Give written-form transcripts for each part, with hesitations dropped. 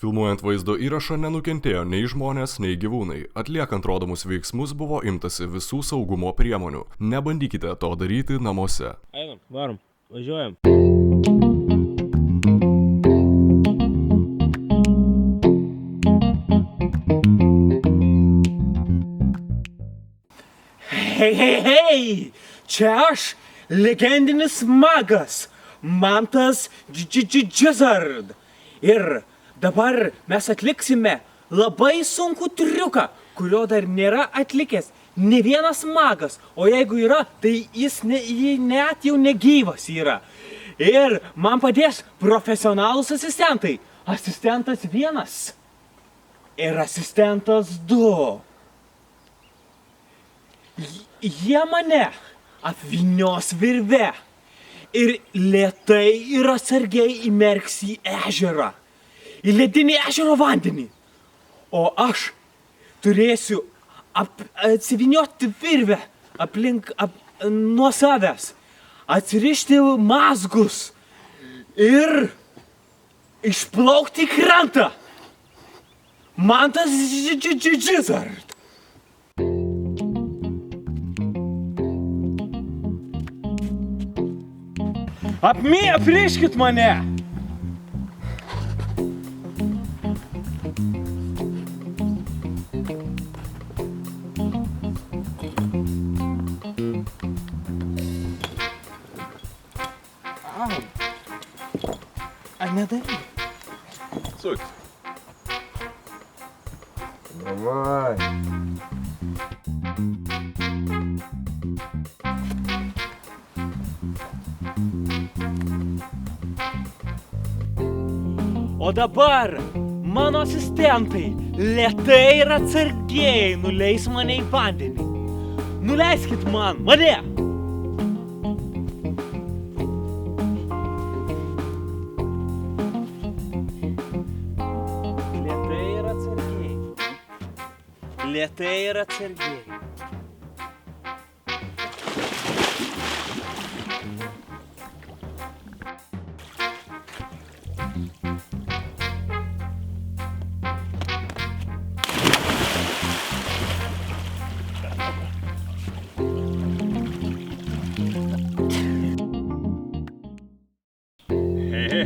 Filmuojant vaizdo įrašą nenukentėjo nei žmonės, nei gyvūnai. Atliekant rodomus veiksmus buvo imtasi visų saugumo priemonių. Nebandykite to daryti namuose. Einam, varom, važiuojam. Hei! Čia aš, legendinis magas, Mantas Džizard. Ir dabar mes atliksime labai sunkų triuką, kurio dar nėra atlikęs ne vienas magas, o jeigu yra, tai jis net jau negyvas yra. Ir man padės profesionalūs asistentai. Asistentas 1 ir asistentas 2. Jie mane apvynios virve ir lėtai ir atsargiai įmerks į ežerą, į ledinį ežero vandenį. O aš turėsiu atsivynioti virvę aplink nuo savęs, atsirišti mazgus ir išplaukti į krantą. Mantas Džizard. Apriškit mane! А не дай. Суть. Давай. O dabar mano asistentai lėtai ir atsargiai nuleis mane į vandenį. Nuleiskit mane! Lėtai ir atsargiai. Lėtai ir atsargiai.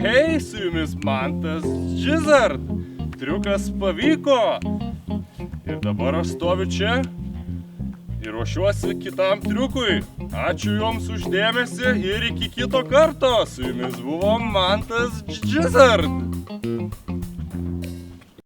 Hei, su jumis Mantas Džizard. Triukas pavyko. Ir dabar aš stoviu čia ir ruošiuosi kitam triukui. Ačiū jums už dėmesį ir iki kito karto. Su jumis buvo Mantas Džizard.